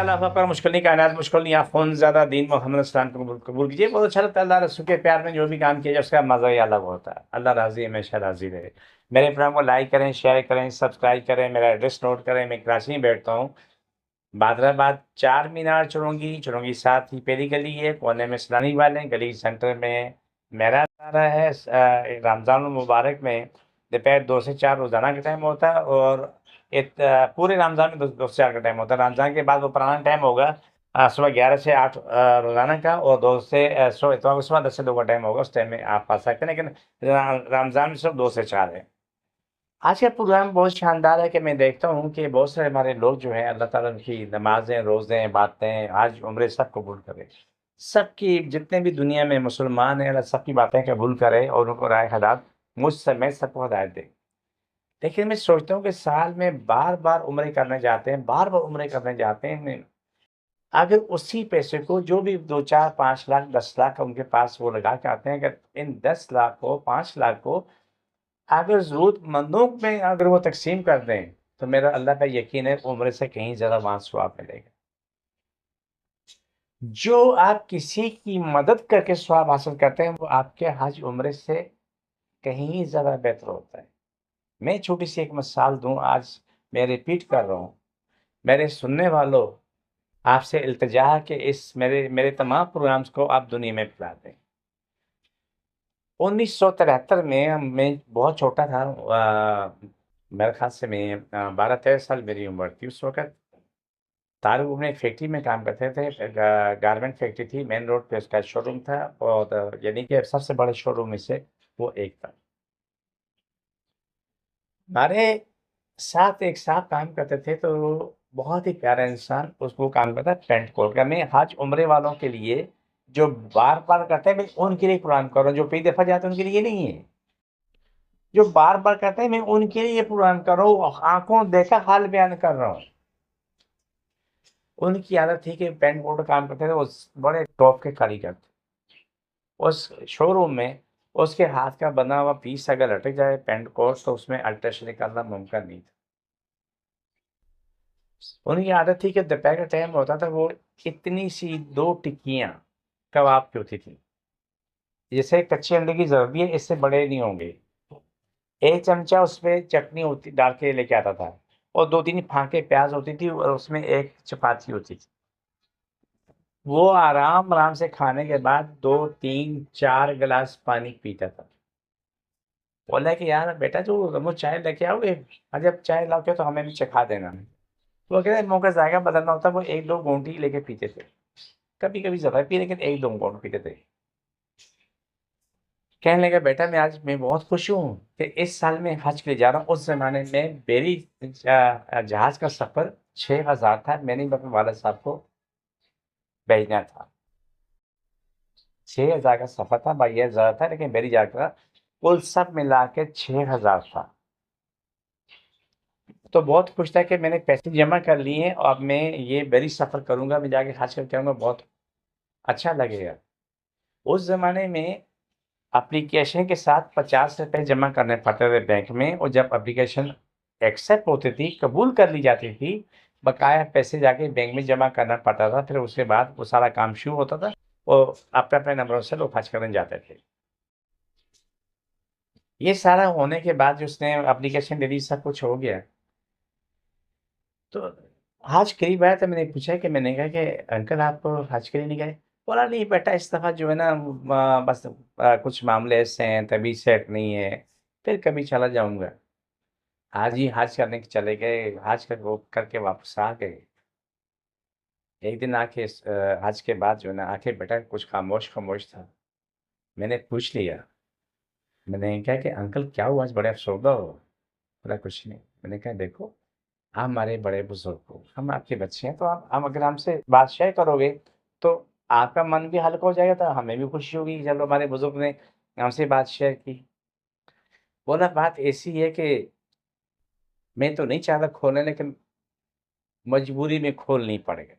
अल्लाह पर मुश्किल नहीं, कायनात मुश्किल नहीं, आप फ़ोन ज़्यादा दीन मोहम्मद सल्लल्लाहु अलैहि वसल्लम को कबूल कीजिए। बहुत अच्छा लगता है, अल्लाह रसूल के प्यार में जो भी काम किया जाए उसका मज़ा ही अलग होता है। अल्लाह राज़ी हमेशा राज़ी रहे। मेरे प्रोग्राम को लाइक करें, शेयर करें, सब्सक्राइब करें, मेरा एड्रेस नोट करें। मैं कराची में बैठता हूँ, बादराबाद चार मीनार चुरंगी, चुरंगी 7 ही पहली गली है, कोने में सैलानी वाले गली सेंटर में मेरा अदारा है। रमज़ान मुबारक में दोपहर 2 से 4 रोज़ाना का टाइम होता है, और पूरे रमज़ान में 2 से 4 का टाइम होता है। रमज़ान के बाद वो पुराना टाइम होगा, सुबह 11 से 8 रोज़ाना का, और 2 से इतवार को सुबह 10 से 2 का टाइम होगा। उस टाइम में आप आ सकते हैं, लेकिन रमज़ान में सिर्फ 2 से 4 है। आज का प्रोग्राम बहुत शानदार है कि मैं देखता हूँ कि बहुत सारे हमारे लोग जो हैं, अल्लाह ताला उनकी नमाज़ें, रोज़े, बातें, हज, उम्रे सब कबूल करे। सबकी जितने भी दुनिया में मुसलमान हैं, अल्लाह सबकी बातें कबूल करे और उनको राह हदायत मुझ समेत सबको हिदायत दे। लेकिन मैं सोचता हूँ कि साल में बार-बार उम्रे करने जाते हैं, बार-बार उम्रे करने जाते हैं। अगर उसी पैसे को जो भी 2, 4, 5 लाख, 10 लाख उनके पास वो लगा के आते हैं, अगर इन 10 लाख को, 5 लाख को अगर ज़रूरतमंदों में अगर वो तक़सीम कर दें, तो मेरा अल्लाह का यकीन है उम्र से कहीं ज़्यादा वहाँ सवाब मिलेगा। जो आप किसी की मदद करके सवाब हासिल करते हैं, वो आपके हज उम्र से कहीं ज़्यादा बेहतर होता है। मैं छोटी-सी एक मिसाल दूँ, आज मैं रिपीट कर रहा हूँ। मेरे सुनने वालों, आपसे इल्तिजा है कि इस मेरे मेरे तमाम प्रोग्राम्स को आप दुनिया में फैला दें। 1973 में मैं बहुत छोटा था, मेरे ख़्याल से मैं 12-13 साल मेरी उम्र थी उस वक़्त। तारुफ अपने एक फैक्ट्री में काम करते थे, गारमेंट फैक्ट्री थी, मेन रोड पे उसका शोरूम था, और यानी कि सबसे बड़े शोरूम में से वो एक था। हमारे साथ एक साहब काम करते थे, तो बहुत ही प्यारा इंसान, उसको काम करता है पेंट कोट का। मैं हज उम्रे वालों के लिए जो बार-बार करते हैं, मैं उनके लिए कुरान कर रहा हूँ, जो कई दफ़ा जाते हैं उनके लिए नहीं है। जो बार-बार करते हैं, मैं उनके लिए कुरान कर रहा हूँ, आँखों देखा हाल बयान कर रहा हूँ। उनकी आदत थी कि पेंट कोट का काम करते थे, वो बड़े टॉप के कारीगर थे। उस शोरूम में उसके हाथ का बना हुआ पीस अगर अटक जाए पेंट कोट, तो उसमें अल्ट्रेशन निकालना मुमकिन नहीं था। उनकी आदत थी कि दोपहर का टाइम होता था, वो इतनी सी 2 टिक्कियाँ कबाब की होती थी। जैसे कच्चे अंडे की ज़रदी है, इससे बड़े नहीं होंगे। 1 चमचा उसमें चटनी होती डाल के लेके आता था, और 2-3 फाँके प्याज़ होती थी, और उसमें 1 चपाती होती थी। वो आराम-आराम से खाने के बाद 2, 3, 4 गिलास पानी पीता था। बोला कि यार बेटा, जो वो चाय लेके आओगे, जब चाय लाओगे तो हमें भी चखा देना। वो कह रहे मुँह का जायका बदलना होता है, वो 1-2 घूँट ही लेके पीते थे। कभी-कभी ज़्यादा पिए, लेकिन 1-2 घूँट पीते थे। कहने लगा बेटा, मैं बहुत खुश हूँ कि इस साल मैं हज के लिए जा रहा हूँ। उस ज़माने में बेरी जहाज़ का सफ़र 6000 था, मैंने अपने वालिद साहब को भेजना था। 6000 का सफ़र था, भाई ये ज़्यादा था, लेकिन बेरी जहाज़ का कुल सब मिला के 6000 था। तो बहुत खुश था कि मैंने पैसे जमा कर लिए हैं, और अब मैं ये बेरी सफ़र करूँगा, मैं जाके हज करके आऊँगा, बहुत अच्छा लगेगा। उस ज़माने में एप्लीकेशन के साथ ₹50 जमा करने पड़ते थे बैंक में, और जब एप्लीकेशन एक्सेप्ट होती थी, कबूल कर ली जाती थी, बकाया पैसे जाके बैंक में जमा करना पड़ता था। फिर उसके बाद वो सारा काम शुरू होता था, और अपने-अपने नंबरों से लोग हज करने जाते थे। ये सारा होने के बाद जो उसने एप्लीकेशन दे दी, सब कुछ हो गया। तो हज करीब आया, तो मैंने पूछा कि मैंने कहा कि अंकल, आप हज के लिए नहीं गए? बोला नहीं बेटा, इस दफ़ा जो है ना, बस कुछ मामले ऐसे हैं, तबीयत सेट नहीं है, फिर कभी चला जाऊँगा। आज ही हज करने के चले गए, हज कर वो करके वापस आ गए। एक दिन आके हज के बाद जो है ना, आके बेटा कुछ खामोश-खामोश था। मैंने पूछ लिया, मैंने कहा कि अंकल क्या हुआ, आज बड़े अफ़सरदा हो? बोला कुछ नहीं। मैंने कहा देखो, आप हमारे बड़े बुज़ुर्ग हो, हम आपके बच्चे हैं, तो आप हम अगर हमसे बात शेयर करोगे, तो आपका मन भी हल्का हो जाएगा, तो हमें भी खुशी होगी कि चलो हमारे बुज़ुर्ग ने हमसे बात शेयर की। बोला बात ऐसी है कि मैं तो नहीं चाहता खोलने, लेकिन मजबूरी में खोलनी पड़ गई।